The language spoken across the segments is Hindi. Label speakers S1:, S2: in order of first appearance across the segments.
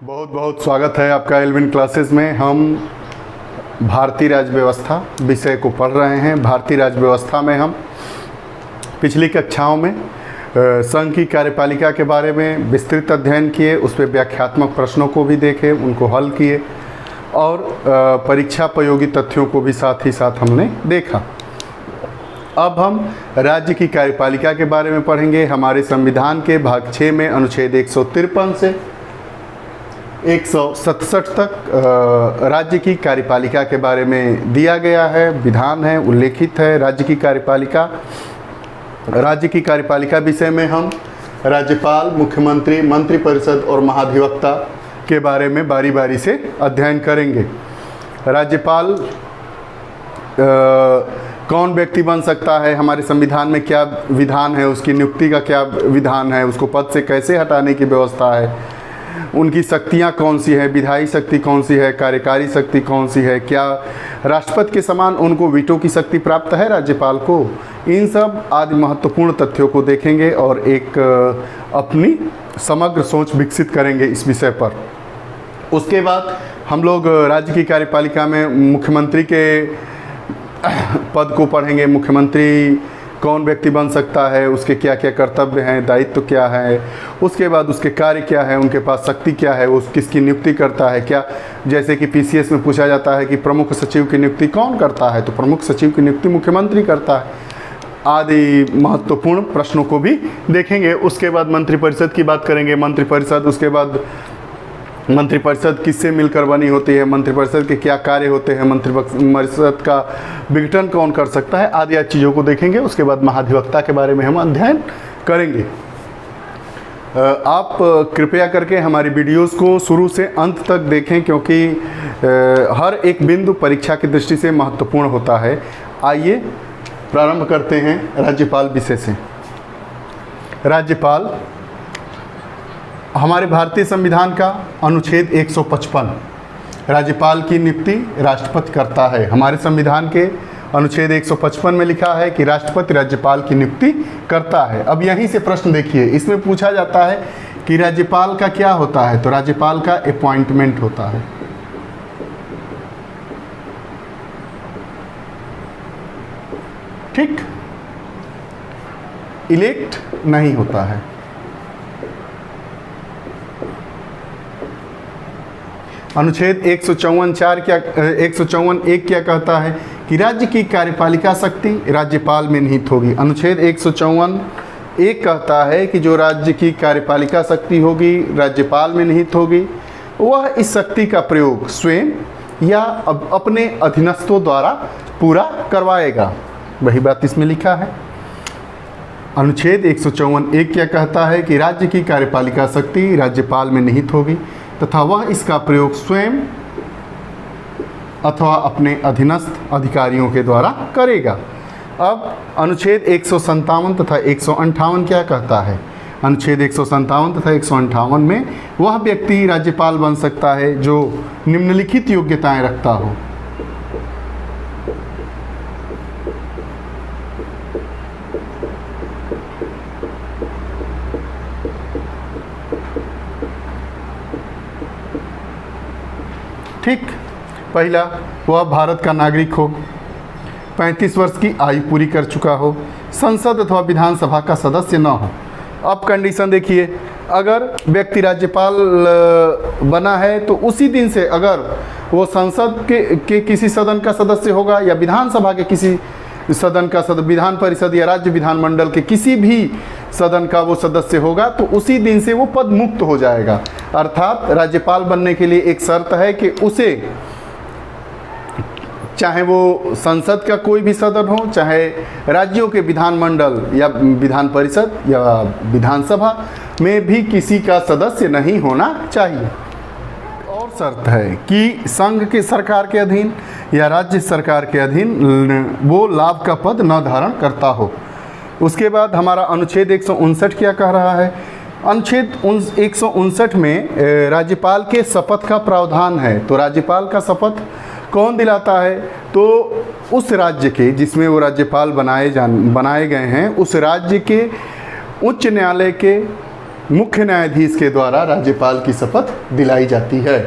S1: बहुत बहुत स्वागत है आपका एल्विन क्लासेस में। हम भारतीय राज्य व्यवस्था विषय को पढ़ रहे हैं। भारतीय राज्य व्यवस्था में हम पिछली कक्षाओं में संघ की कार्यपालिका के बारे में विस्तृत अध्ययन किए, उस पर व्याख्यात्मक प्रश्नों को भी देखे, उनको हल किए और परीक्षापयोगी तथ्यों को भी साथ ही साथ हमने देखा। अब हम राज्य की कार्यपालिका के बारे में पढ़ेंगे। हमारे संविधान के भाग 6 में अनुच्छेद 153 से 167 तक राज्य की कार्यपालिका के बारे में दिया गया है, विधान है, उल्लेखित है। राज्य की कार्यपालिका विषय में हम राज्यपाल, मुख्यमंत्री, मंत्रिपरिषद और महाधिवक्ता के बारे में बारी बारी से अध्ययन करेंगे। राज्यपाल कौन व्यक्ति बन सकता है, हमारे संविधान में क्या विधान है, उसकी नियुक्ति का क्या विधान है, उसको पद से कैसे हटाने की व्यवस्था है, उनकी शक्तियाँ कौन सी है, विधायी शक्ति कौन सी है, कार्यकारी शक्ति कौन सी है, क्या राष्ट्रपति के समान उनको वीटो की शक्ति प्राप्त है राज्यपाल को। इन सब आदि महत्वपूर्ण तथ्यों को देखेंगे और एक अपनी समग्र सोच विकसित करेंगे इस विषय पर। उसके बाद हम लोग राज्य की कार्यपालिका में मुख्यमंत्री के पद को पढ़ेंगे। मुख्यमंत्री कौन व्यक्ति बन सकता है, उसके क्या क्या कर्तव्य हैं, दायित्व क्या है, उसके बाद उसके कार्य क्या है, उनके पास शक्ति क्या है, वो किसकी नियुक्ति करता है, क्या जैसे कि पीसीएस में पूछा जाता है कि प्रमुख सचिव की नियुक्ति कौन करता है, तो प्रमुख सचिव की नियुक्ति मुख्यमंत्री करता है। आदि महत्वपूर्ण प्रश्नों को भी देखेंगे। उसके बाद मंत्रिपरिषद की बात करेंगे। मंत्रिपरिषद, उसके बाद मंत्रिपरिषद किससे मिलकर बनी होती है, मंत्रिपरिषद के क्या कार्य होते हैं, मंत्रिपरिषद का विघटन कौन कर सकता है, आदि चीज़ों को देखेंगे। उसके बाद महाधिवक्ता के बारे में हम अध्ययन करेंगे। आप कृपया करके हमारी वीडियोस को शुरू से अंत तक देखें, क्योंकि हर एक बिंदु परीक्षा की दृष्टि से महत्वपूर्ण होता है। आइए प्रारंभ करते हैं राज्यपाल विषय से। राज्यपाल हमारे भारतीय संविधान का अनुच्छेद 155 राज्यपाल की नियुक्ति राष्ट्रपति करता है। हमारे संविधान के अनुच्छेद 155 में लिखा है कि राष्ट्रपति राज्यपाल की नियुक्ति करता है। अब यहीं से प्रश्न देखिए, इसमें पूछा जाता है कि राज्यपाल का क्या होता है, तो राज्यपाल का अपॉइंटमेंट होता है। ठीक, इलेक्ट नहीं होता है। अनुच्छेद 154(1) क्या कहता है कि राज्य की कार्यपालिका शक्ति राज्यपाल में निहित होगी। अनुच्छेद 154(1) कहता है कि जो राज्य की कार्यपालिका शक्ति होगी राज्यपाल में निहित होगी, वह इस शक्ति का प्रयोग स्वयं या अपने अधीनस्थों द्वारा पूरा करवाएगा। वही बात इसमें लिखा है। अनुच्छेद 154(1) क्या कहता है कि राज्य की कार्यपालिका शक्ति राज्यपाल में निहित होगी तथा वह इसका प्रयोग स्वयं अथवा अपने अधीनस्थ अधिकारियों के द्वारा करेगा। अब अनुच्छेद 157 तथा 158 क्या कहता है। अनुच्छेद 157 तथा 158 में वह व्यक्ति राज्यपाल बन सकता है जो निम्नलिखित योग्यताएं रखता हो। ठीक, पहला, वह भारत का नागरिक हो, 35 वर्ष की आयु पूरी कर चुका हो, संसद अथवा विधानसभा का सदस्य न हो। अब कंडीशन देखिए, अगर व्यक्ति राज्यपाल बना है तो उसी दिन से अगर वो संसद के किसी सदन का सदस्य होगा या विधानसभा के किसी सदन का विधान परिषद या राज्य विधानमंडल के किसी भी सदन का वो सदस्य होगा, तो उसी दिन से वो पद मुक्त हो जाएगा। अर्थात राज्यपाल बनने के लिए एक शर्त है कि उसे, चाहे वो संसद का कोई भी सदन हो, चाहे राज्यों के विधानमंडल या विधान परिषद या विधानसभा में भी किसी का सदस्य नहीं होना चाहिए। और शर्त है कि संघ के सरकार के अधीन या राज्य सरकार के अधीन वो लाभ का पद न धारण करता हो। उसके बाद हमारा अनुच्छेद 159 क्या कह रहा है। अनुच्छेद 159 में राज्यपाल के शपथ का प्रावधान है। तो राज्यपाल का शपथ कौन दिलाता है, तो उस राज्य के जिसमें वो राज्यपाल बनाए गए हैं, उस राज्य के उच्च न्यायालय के मुख्य न्यायाधीश के द्वारा राज्यपाल की शपथ दिलाई जाती है।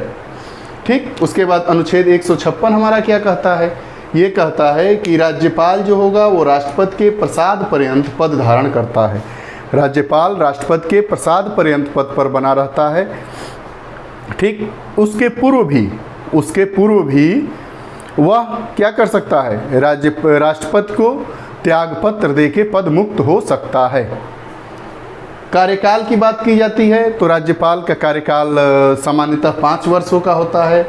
S1: ठीक, उसके बाद अनुच्छेद 156 हमारा क्या कहता है? ये कहता है कि राज्यपाल जो होगा वो राष्ट्रपति के प्रसाद पर्यंत पद धारण करता है। राज्यपाल राष्ट्रपति के प्रसाद पर्यंत पद पर बना रहता है। ठीक, उसके पूर्व भी वह क्या कर सकता है? राष्ट्रपति को त्यागपत्र देके पद मुक्त हो सकता है। कार्यकाल की बात की जाती है तो राज्यपाल का कार्यकाल सामान्यतः 5 वर्षों का होता है।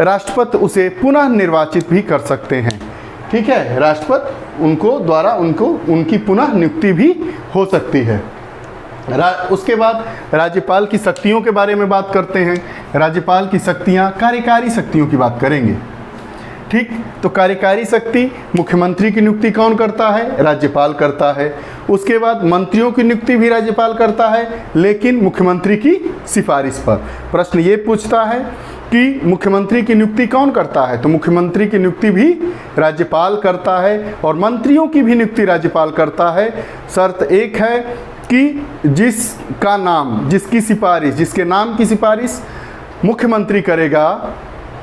S1: राष्ट्रपति उसे पुनः निर्वाचित भी कर सकते हैं। ठीक है, राष्ट्रपति उनकी पुनः नियुक्ति भी हो सकती है। उसके बाद राज्यपाल की शक्तियों के बारे में बात करते हैं। राज्यपाल की शक्तियाँ, कार्यकारी शक्तियों की बात करेंगे। ठीक, तो कार्यकारी शक्ति, मुख्यमंत्री की नियुक्ति कौन करता है? राज्यपाल करता है। उसके बाद मंत्रियों की नियुक्ति भी राज्यपाल करता है, लेकिन मुख्यमंत्री की सिफारिश पर। प्रश्न ये पूछता है कि मुख्यमंत्री की नियुक्ति कौन करता है? तो मुख्यमंत्री की नियुक्ति भी राज्यपाल करता है और मंत्रियों की भी नियुक्ति राज्यपाल करता है। शर्त एक है कि जिसके नाम की सिफारिश मुख्यमंत्री करेगा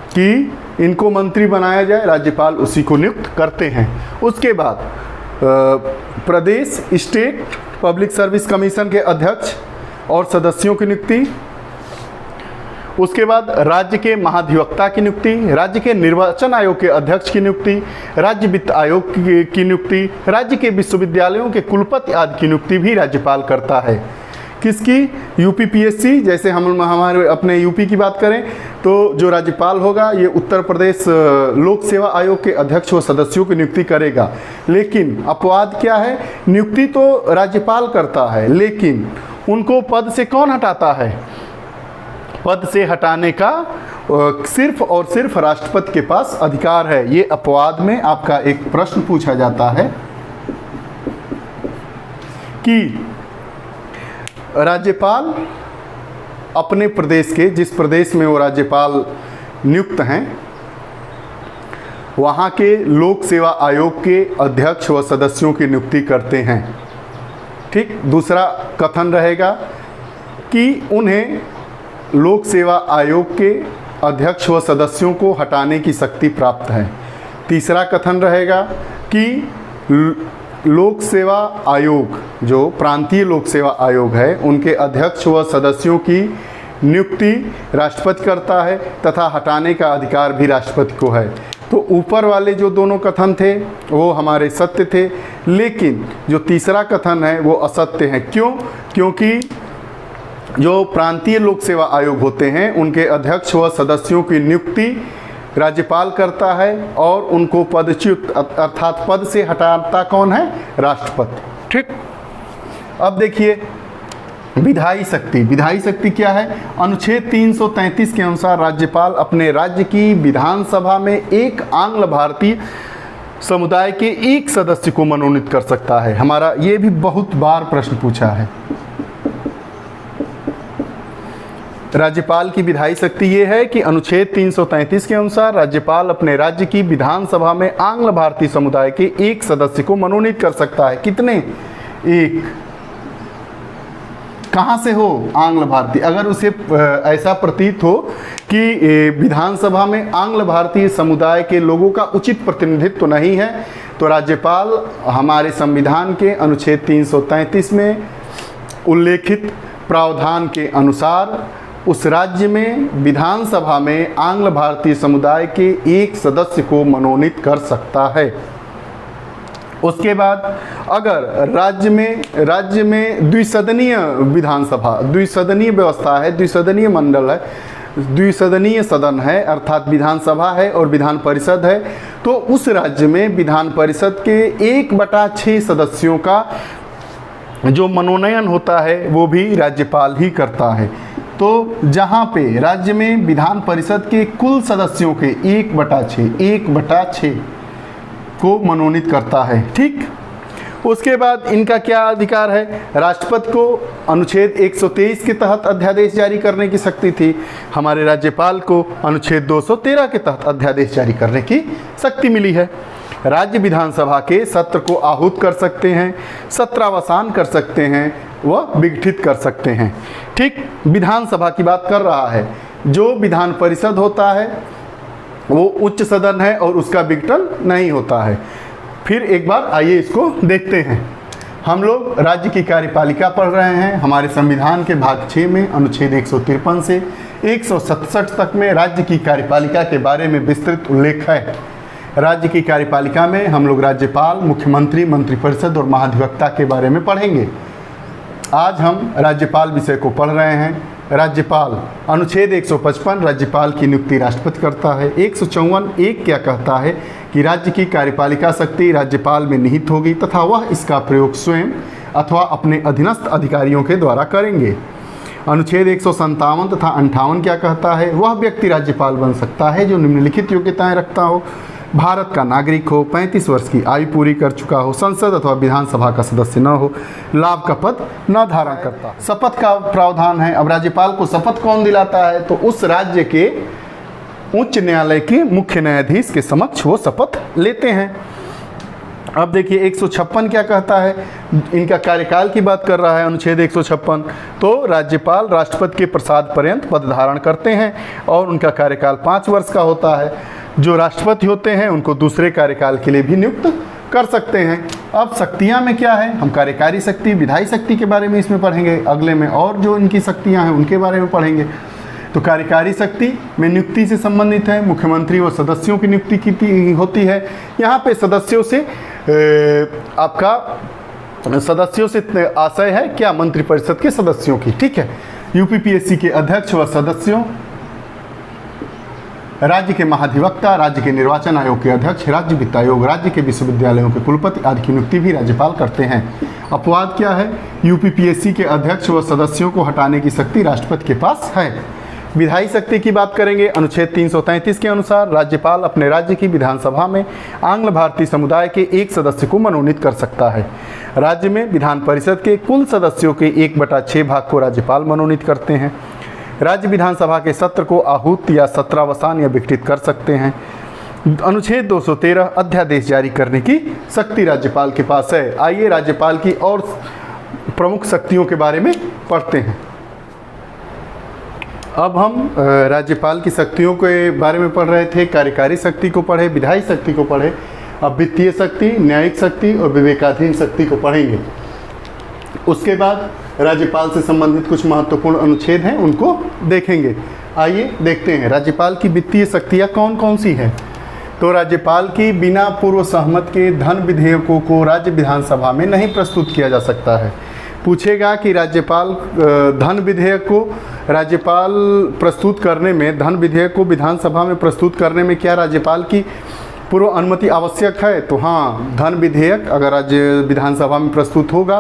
S1: कि इनको मंत्री बनाया जाए, राज्यपाल उसी को नियुक्त करते हैं। उसके बाद प्रदेश स्टेट पब्लिक सर्विस कमीशन के अध्यक्ष और सदस्यों की नियुक्ति। उसके बाद राज्य के महाधिवक्ता की नियुक्ति, राज्य के निर्वाचन आयोग के अध्यक्ष की नियुक्ति, राज्य वित्त आयोग की नियुक्ति, राज्य के विश्वविद्यालयों के कुलपति आदि की नियुक्ति भी राज्यपाल करता है। किसकी? यूपीपीएससी। जैसे हम हमारे अपने यूपी की बात करें तो जो राज्यपाल होगा ये उत्तर प्रदेश लोक सेवा आयोग के अध्यक्ष व सदस्यों की नियुक्ति करेगा। लेकिन अपवाद क्या है? नियुक्ति तो राज्यपाल करता है, लेकिन उनको पद से कौन हटाता है? पद से हटाने का सिर्फ और सिर्फ राष्ट्रपति के पास अधिकार है। ये अपवाद में आपका एक प्रश्न पूछा जाता है कि राज्यपाल अपने प्रदेश के, जिस प्रदेश में वो राज्यपाल नियुक्त हैं, वहाँ के लोक सेवा आयोग के अध्यक्ष व सदस्यों की नियुक्ति करते हैं। ठीक, दूसरा कथन रहेगा कि उन्हें लोक सेवा आयोग के अध्यक्ष व सदस्यों को हटाने की शक्ति प्राप्त है। तीसरा कथन रहेगा कि लोक सेवा आयोग, जो प्रांतीय लोक सेवा आयोग है, उनके अध्यक्ष व सदस्यों की नियुक्ति राष्ट्रपति करता है तथा हटाने का अधिकार भी राष्ट्रपति को है। तो ऊपर वाले जो दोनों कथन थे वो हमारे सत्य थे, लेकिन जो तीसरा कथन है वो असत्य है। क्यों? क्योंकि जो प्रांतीय लोक सेवा आयोग होते हैं उनके अध्यक्ष व सदस्यों की नियुक्ति राज्यपाल करता है और उनको पदच्युत अर्थात पद से हटाता कौन है? राष्ट्रपति। ठीक, अब देखिए विधायी शक्ति। विधायी शक्ति क्या है? अनुच्छेद 333 के अनुसार राज्यपाल अपने राज्य की विधानसभा में एक आंग्ल भारतीय समुदाय के एक सदस्य को मनोनीत कर सकता है। हमारा ये भी बहुत बार प्रश्न पूछा है। राज्यपाल की विधायी शक्ति ये है कि अनुच्छेद 333 के अनुसार राज्यपाल अपने राज्य की विधानसभा में आंग्ल भारतीय समुदाय के एक सदस्य को मनोनीत कर सकता है। कितने? एक। कहाँ से हो? आंग्ल भारतीय। अगर उसे ऐसा प्रतीत हो कि विधानसभा में आंग्ल भारतीय समुदाय के लोगों का उचित प्रतिनिधित्व नहीं है, तो राज्यपाल हमारे संविधान के अनुच्छेद 333 में उल्लेखित प्रावधान के अनुसार उस राज्य में विधानसभा में आंग्ल भारतीय समुदाय के एक सदस्य को मनोनीत कर सकता है। उसके बाद अगर राज्य में द्विसदनीय विधानसभा, द्विसदनीय व्यवस्था है, द्विसदनीय मंडल है, द्विसदनीय सदन है, अर्थात विधानसभा है और विधान परिषद है, तो उस राज्य में विधान परिषद के 1/6 सदस्यों का जो मनोनयन होता है वो भी राज्यपाल ही करता है। तो जहाँ पे राज्य में विधान परिषद के कुल सदस्यों के 1/6 को मनोनीत करता है। ठीक, उसके बाद इनका क्या अधिकार है? राष्ट्रपति को अनुच्छेद 123 के तहत अध्यादेश जारी करने की शक्ति थी। हमारे राज्यपाल को अनुच्छेद 213 के तहत अध्यादेश जारी करने की शक्ति मिली है। राज्य विधानसभा के सत्र को आहूत कर सकते हैं, सत्रावसान कर सकते हैं, वह विघटित कर सकते हैं। ठीक, विधानसभा की बात कर रहा है। जो विधान परिषद होता है वो उच्च सदन है और उसका विघटन नहीं होता है। फिर एक बार आइए इसको देखते हैं। हम लोग राज्य की कार्यपालिका पढ़ रहे हैं। हमारे संविधान के भाग 6 में अनुच्छेद 153 से 167 तक में राज्य की कार्यपालिका के बारे में विस्तृत उल्लेख है। राज्य की कार्यपालिका में हम लोग राज्यपाल, मुख्यमंत्री, मंत्रिपरिषद और महाधिवक्ता के बारे में पढ़ेंगे। आज हम राज्यपाल विषय को पढ़ रहे हैं। राज्यपाल, अनुच्छेद 155 राज्यपाल की नियुक्ति राष्ट्रपति करता है। 154(1) क्या कहता है कि राज्य की कार्यपालिका शक्ति राज्यपाल में निहित होगी तथा वह इसका प्रयोग स्वयं अथवा अपने अधीनस्थ अधिकारियों के द्वारा करेंगे। अनुच्छेद 157 तथा 58 क्या कहता है, वह व्यक्ति राज्यपाल बन सकता है जो निम्नलिखित योग्यताएं रखता हो: भारत का नागरिक हो, 35 वर्ष की आयु पूरी कर चुका हो, संसद अथवा विधानसभा का सदस्य न हो, लाभ का पद न धारण करता। शपथ का प्रावधान है। अब राज्यपाल को शपथ कौन दिलाता है, तो उस राज्य के उच्च न्यायालय के मुख्य न्यायाधीश के समक्ष वो शपथ लेते हैं। अब देखिए 156 क्या कहता है, इनका कार्यकाल की बात कर रहा है अनुच्छेद 156। तो राज्यपाल राष्ट्रपति के प्रसाद पर्यंत पद धारण करते हैं और उनका कार्यकाल 5 वर्ष का होता है। जो राष्ट्रपति होते हैं उनको दूसरे कार्यकाल के लिए भी नियुक्त कर सकते हैं। अब शक्तियां में क्या है, हम कार्यकारी शक्ति, विधायी शक्ति के बारे में इसमें पढ़ेंगे। अगले में और जो इनकी शक्तियां हैं उनके बारे में पढ़ेंगे। तो कार्यकारी शक्ति में नियुक्ति से संबंधित है। मुख्यमंत्री व सदस्यों की नियुक्ति की होती है। यहाँ पे सदस्यों से आपका सदस्यों से आशय है क्या, मंत्रिपरिषद के सदस्यों की। ठीक है, यूपीपीएससी के अध्यक्ष व सदस्यों, राज्य के महाधिवक्ता, राज्य के निर्वाचन आयोग के अध्यक्ष, राज्य वित्त आयोग, राज्य के विश्वविद्यालयों के कुलपति आदि की नियुक्ति भी राज्यपाल करते हैं। अपवाद क्या है, यूपीपीएससी के अध्यक्ष व सदस्यों को हटाने की शक्ति राष्ट्रपति के पास है। विधायी शक्ति की बात करेंगे। अनुच्छेद 333 के अनुसार राज्यपाल अपने राज्य की विधानसभा में आंग्ल भारतीय समुदाय के एक सदस्य को मनोनीत कर सकता है। राज्य में विधान परिषद के कुल सदस्यों के 1/6 भाग को राज्यपाल मनोनीत करते हैं। राज्य विधानसभा के सत्र को आहूत या सत्रावसान या विघटित कर सकते हैं। अनुच्छेद 213 अध्यादेश जारी करने की शक्ति राज्यपाल के पास है। आइए राज्यपाल की और प्रमुख शक्तियों के बारे में पढ़ते हैं। अब हम राज्यपाल की शक्तियों के बारे में पढ़ रहे थे। कार्यकारी शक्ति को पढ़े, विधायी शक्ति को पढ़े। अब वित्तीय शक्ति, न्यायिक शक्ति और विवेकाधीन शक्ति को पढ़ेंगे। उसके बाद राज्यपाल से संबंधित कुछ महत्वपूर्ण अनुच्छेद हैं, उनको देखेंगे। आइए देखते हैं राज्यपाल की वित्तीय शक्तियाँ कौन कौन सी हैं। तो राज्यपाल की बिना पूर्व सहमत के धन विधेयकों को राज्य विधानसभा में नहीं प्रस्तुत किया जा सकता है। पूछेगा कि राज्यपाल धन विधेयक को राज्यपाल प्रस्तुत करने में, धन विधेयक को विधानसभा में प्रस्तुत करने में क्या राज्यपाल की पूर्व अनुमति आवश्यक है? तो हाँ, धन विधेयक अगर राज्य विधानसभा में प्रस्तुत होगा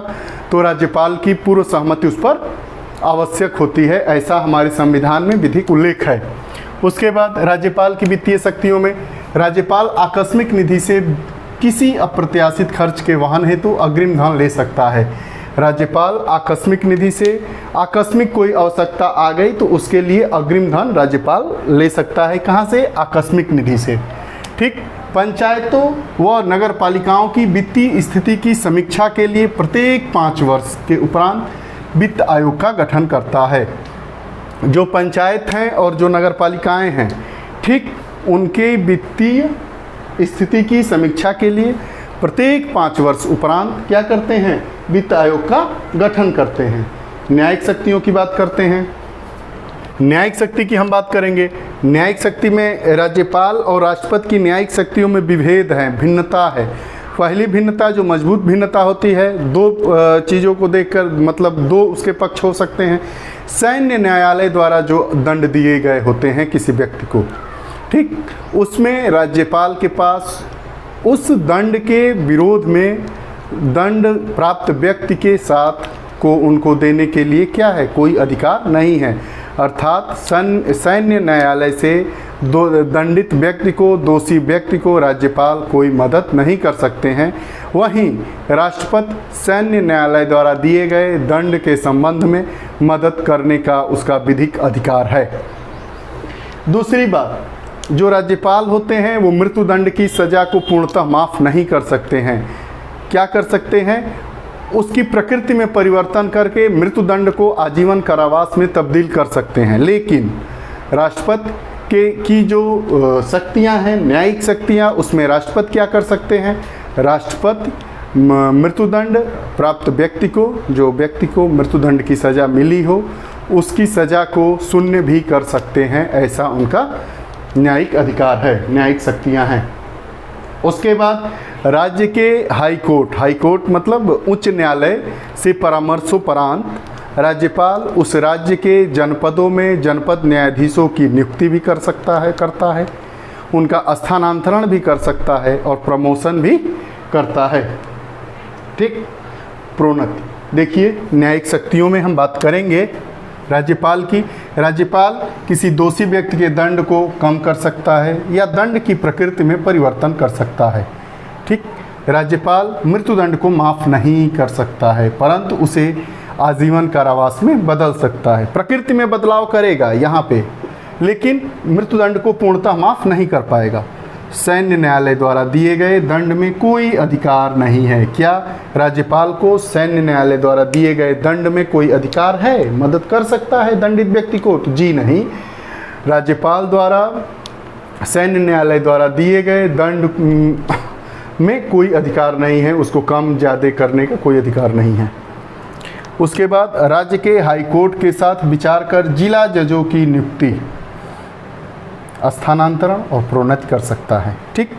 S1: तो राज्यपाल की पूर्व सहमति उस पर आवश्यक होती है। ऐसा हमारे संविधान में विधिक उल्लेख है। उसके बाद राज्यपाल की वित्तीय शक्तियों में राज्यपाल आकस्मिक निधि से किसी अप्रत्याशित खर्च के वहन हेतु अग्रिम धन ले सकता है। राज्यपाल आकस्मिक निधि से, आकस्मिक कोई आवश्यकता आ गई तो उसके लिए अग्रिम धन राज्यपाल ले सकता है। कहाँ से? आकस्मिक निधि से। ठीक। पंचायतों व नगर पालिकाओं की वित्तीय स्थिति की समीक्षा के लिए प्रत्येक 5 वर्ष के उपरांत वित्त आयोग का गठन करता है। जो पंचायत हैं और जो नगर पालिकाएँ हैं, ठीक, उनके वित्तीय स्थिति की समीक्षा के लिए प्रत्येक 5 वर्ष उपरांत क्या करते हैं? वित्त आयोग का गठन करते हैं। न्यायिक शक्तियों की बात करते हैं। न्यायिक शक्ति की हम बात करेंगे। न्यायिक शक्ति में राज्यपाल और राष्ट्रपति की न्यायिक शक्तियों में विभेद है, भिन्नता है। पहली भिन्नता जो मजबूत भिन्नता होती है, 2 चीज़ों को देखकर, मतलब 2 उसके पक्ष हो सकते हैं। सैन्य न्यायालय द्वारा जो दंड दिए गए होते हैं किसी व्यक्ति को, ठीक, उसमें राज्यपाल के पास उस दंड के विरोध में दंड प्राप्त व्यक्ति के साथ को उनको देने के लिए क्या है? कोई अधिकार नहीं है। अर्थात सैन्य न्यायालय से दंडित व्यक्ति को, दोषी व्यक्ति को राज्यपाल कोई मदद नहीं कर सकते हैं। वहीं राष्ट्रपति सैन्य न्यायालय द्वारा दिए गए दंड के संबंध में मदद करने का उसका विधिक अधिकार है। दूसरी बात, जो राज्यपाल होते हैं वो मृत्युदंड की सज़ा को पूर्णतः माफ़ नहीं कर सकते हैं। क्या कर सकते हैं? उसकी प्रकृति में परिवर्तन करके मृत्युदंड को आजीवन कारावास में तब्दील कर सकते हैं। लेकिन राष्ट्रपति की जो शक्तियां हैं, न्यायिक शक्तियां, उसमें राष्ट्रपति क्या कर सकते हैं? राष्ट्रपति मृत्युदंड प्राप्त व्यक्ति को, जो व्यक्ति को मृत्युदंड की सज़ा मिली हो, उसकी सज़ा को शून्य भी कर सकते हैं। ऐसा उनका न्यायिक अधिकार है, न्यायिक शक्तियां हैं। उसके बाद राज्य के हाई कोर्ट मतलब उच्च न्यायालय से परामर्शोपरांत राज्यपाल उस राज्य के जनपदों में जनपद न्यायाधीशों की नियुक्ति भी करता है, उनका स्थानांतरण भी कर सकता है और प्रमोशन भी करता है। ठीक, प्रोन्नति। देखिए, न्यायिक शक्तियों में हम बात करेंगे राज्यपाल की। राज्यपाल किसी दोषी व्यक्ति के दंड को कम कर सकता है या दंड की प्रकृति में परिवर्तन कर सकता है। ठीक, राज्यपाल मृत्युदंड को माफ़ नहीं कर सकता है, परंतु उसे आजीवन कारावास में बदल सकता है। प्रकृति में बदलाव करेगा यहाँ पे, लेकिन मृत्युदंड को पूर्णतः माफ़ नहीं कर पाएगा। सैन्य न्यायालय द्वारा दिए गए दंड में कोई अधिकार नहीं है। क्या राज्यपाल को सैन्य न्यायालय द्वारा दिए गए दंड में कोई अधिकार है? मदद कर सकता है दंडित व्यक्ति को? तो जी नहीं। राज्यपाल द्वारा सैन्य न्यायालय द्वारा दिए गए दंड में कोई अधिकार नहीं है, उसको कम ज़्यादा करने का कोई अधिकार नहीं है। उसके बाद राज्य के हाई कोर्ट के साथ विचार कर जिला जजों की नियुक्ति, स्थानांतरण और प्रोन्नति कर सकता है। ठीक,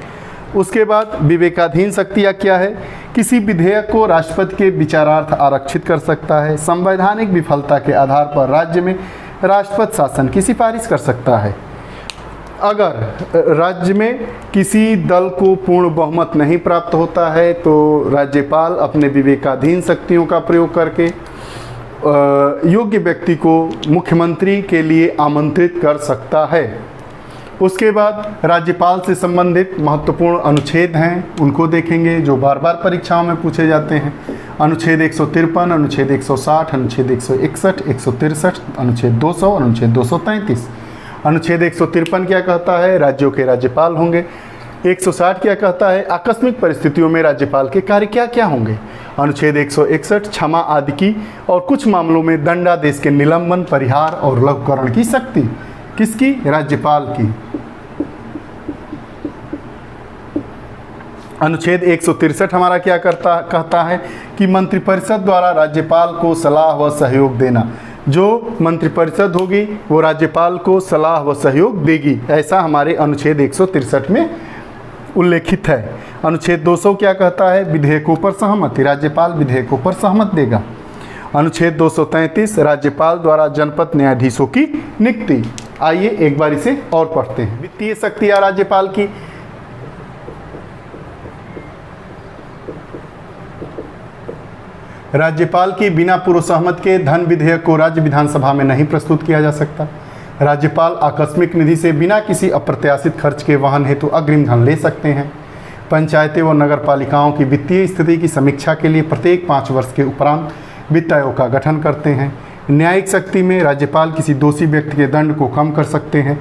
S1: उसके बाद विवेकाधीन शक्तियाँ क्या है? किसी विधेयक को राष्ट्रपति के विचारार्थ आरक्षित कर सकता है। संवैधानिक विफलता के आधार पर राज्य में राष्ट्रपति शासन की सिफारिश कर सकता है। अगर राज्य में किसी दल को पूर्ण बहुमत नहीं प्राप्त होता है तो राज्यपाल अपने विवेकाधीन शक्तियों का प्रयोग करके योग्य व्यक्ति को मुख्यमंत्री के लिए आमंत्रित कर सकता है। उसके बाद राज्यपाल से संबंधित महत्वपूर्ण अनुच्छेद हैं, उनको देखेंगे जो बार बार परीक्षाओं में पूछे जाते हैं। अनुच्छेद 153, अनुच्छेद 160, अनुच्छेद 161, 163, अनुच्छेद 200, अनुच्छेद 233। अनुच्छेद 153 क्या कहता है? राज्यों के राज्यपाल होंगे। 160 क्या कहता है? आकस्मिक परिस्थितियों में राज्यपाल के कार्य क्या क्या होंगे। अनुच्छेद 161 क्षमा आदि की और कुछ मामलों में दंडादेश के निलंबन, परिहार और लघुकरण की शक्ति किसकी? राज्यपाल की। अनुच्छेद 163 हमारा क्या कहता है कि मंत्रिपरिषद द्वारा राज्यपाल को सलाह व सहयोग देना। जो मंत्रिपरिषद होगी वो राज्यपाल को सलाह व सहयोग देगी, ऐसा हमारे अनुच्छेद 163 में उल्लेखित है। अनुच्छेद 200 क्या कहता है? विधेयकों पर सहमति, राज्यपाल विधेयकों पर सहमत देगा। अनुच्छेद 233 राज्यपाल द्वारा जनपद न्यायाधीशों की नियुक्ति। आइए एक बार इसे और पढ़ते हैं। वित्तीय शक्तियाँ राज्यपाल की। राज्यपाल की बिना पूर्व सहमति के धन विधेयक को राज्य विधानसभा में नहीं प्रस्तुत किया जा सकता। राज्यपाल आकस्मिक निधि से बिना किसी अप्रत्याशित खर्च के वहन हेतु अग्रिम धन ले सकते हैं। पंचायतें व नगर पालिकाओं की वित्तीय स्थिति की समीक्षा के लिए प्रत्येक 5 वर्ष के उपरांत वित्त आयोग का गठन करते हैं। न्यायिक शक्ति में राज्यपाल किसी दोषी व्यक्ति के दंड को कम कर सकते हैं,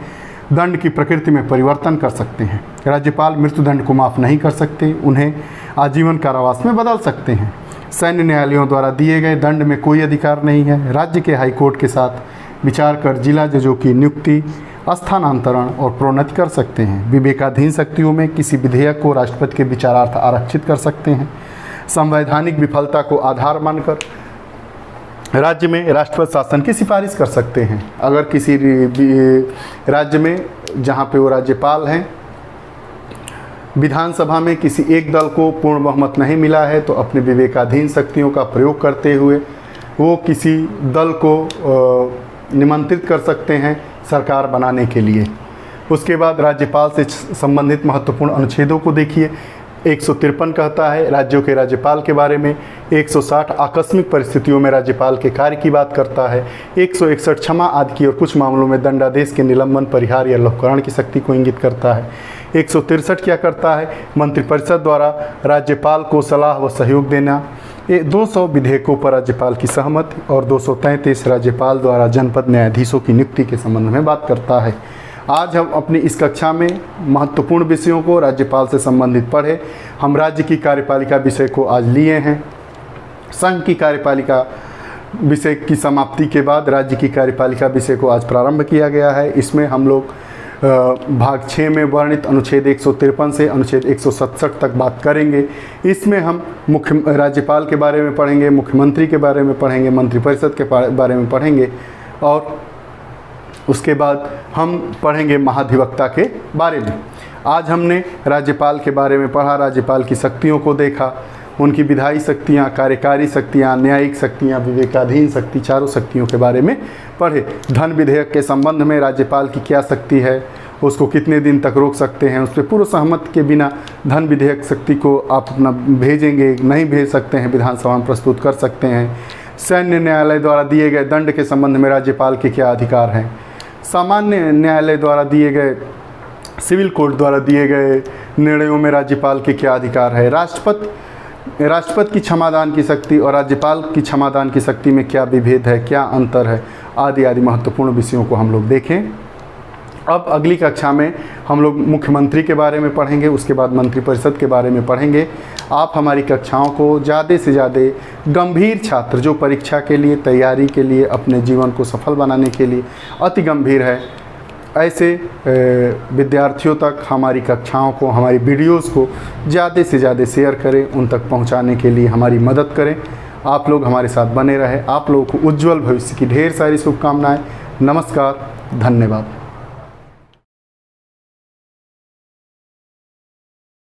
S1: दंड की प्रकृति में परिवर्तन कर सकते हैं। राज्यपाल मृत्युदंड को माफ़ नहीं कर सकते, उन्हें आजीवन कारावास में बदल सकते हैं। सैन्य न्यायालयों द्वारा दिए गए दंड में कोई अधिकार नहीं है। राज्य के हाई कोर्ट के साथ विचार कर जिला जजों की नियुक्ति, स्थानांतरण और प्रोन्नति कर सकते हैं। विवेकाधीन शक्तियों में किसी विधेयक को राष्ट्रपति के विचारार्थ आरक्षित कर सकते हैं। संवैधानिक विफलता को आधार मानकर राज्य में राष्ट्रपति शासन की सिफारिश कर सकते हैं। अगर किसी राज्य में जहाँ पे वो राज्यपाल हैं, विधानसभा में किसी एक दल को पूर्ण बहुमत नहीं मिला है तो अपने विवेकाधीन शक्तियों का प्रयोग करते हुए वो किसी दल को निमंत्रित कर सकते हैं सरकार बनाने के लिए। उसके बाद राज्यपाल से संबंधित महत्वपूर्ण अनुच्छेदों को देखिए। 153 कहता है राज्यों के राज्यपाल के बारे में। 160 आकस्मिक परिस्थितियों में राज्यपाल के कार्य की बात करता है। 161 क्षमा आदि की और कुछ मामलों में दंडादेश के निलंबन, परिहार या लघुकरण की शक्ति को इंगित करता है। 163 क्या करता है? मंत्रिपरिषद द्वारा राज्यपाल को सलाह व सहयोग देना। 200 विधेयकों पर राज्यपाल की सहमति और 233 राज्यपाल द्वारा जनपद न्यायाधीशों की नियुक्ति के संबंध में बात करता है। आज हम अपनी इस कक्षा में महत्वपूर्ण विषयों को राज्यपाल से संबंधित पढ़े। हम राज्य की कार्यपालिका विषय को आज लिए हैं। संघ की कार्यपालिका विषय की समाप्ति के बाद राज्य की कार्यपालिका विषय को आज प्रारंभ किया गया है। इसमें हम लोग भाग 6 में वर्णित अनुच्छेद 153 से अनुच्छेद 167 तक बात करेंगे। इसमें हम राज्यपाल के बारे में पढ़ेंगे, मुख्यमंत्री के बारे में पढ़ेंगे, मंत्रिपरिषद के बारे में पढ़ेंगे और उसके बाद हम पढ़ेंगे महाधिवक्ता के बारे में। आज हमने राज्यपाल के बारे में पढ़ा, राज्यपाल की शक्तियों को देखा, उनकी विधायी शक्तियाँ, कार्यकारी शक्तियाँ, न्यायिक शक्तियाँ, विवेकाधीन शक्ति, चारों शक्तियों के बारे में पढ़े। धन विधेयक के संबंध में राज्यपाल की क्या शक्ति है, उसको कितने दिन तक रोक सकते हैं, उस पर पूर्व सहमति के बिना धन विधेयक शक्ति को आप अपना भेजेंगे, नहीं भेज सकते हैं, विधानसभा में प्रस्तुत कर सकते हैं। सैन्य न्यायालय द्वारा दिए गए दंड के संबंध में राज्यपाल के क्या अधिकार हैं, सामान्य न्यायालय द्वारा दिए गए, सिविल कोर्ट द्वारा दिए गए निर्णयों में राज्यपाल के क्या अधिकार है, राष्ट्रपति की क्षमादान की शक्ति और राज्यपाल की क्षमादान की शक्ति में क्या विभेद है, क्या अंतर है, आदि आदि महत्वपूर्ण विषयों को हम लोग देखें। अब अगली कक्षा में हम लोग मुख्यमंत्री के बारे में पढ़ेंगे, उसके बाद मंत्रिपरिषद के बारे में पढ़ेंगे। आप हमारी कक्षाओं को ज़्यादा से ज़्यादा गंभीर छात्र जो परीक्षा के लिए तैयारी के लिए अपने जीवन को सफल बनाने के लिए अति गंभीर है, ऐसे विद्यार्थियों तक हमारी कक्षाओं को, हमारी वीडियोस को ज़्यादा से ज़्यादा शेयर करें, उन तक पहुंचाने के लिए हमारी मदद करें। आप लोग हमारे साथ बने रहें। आप लोगों को उज्जवल भविष्य की ढेर सारी शुभकामनाएं। नमस्कार, धन्यवाद।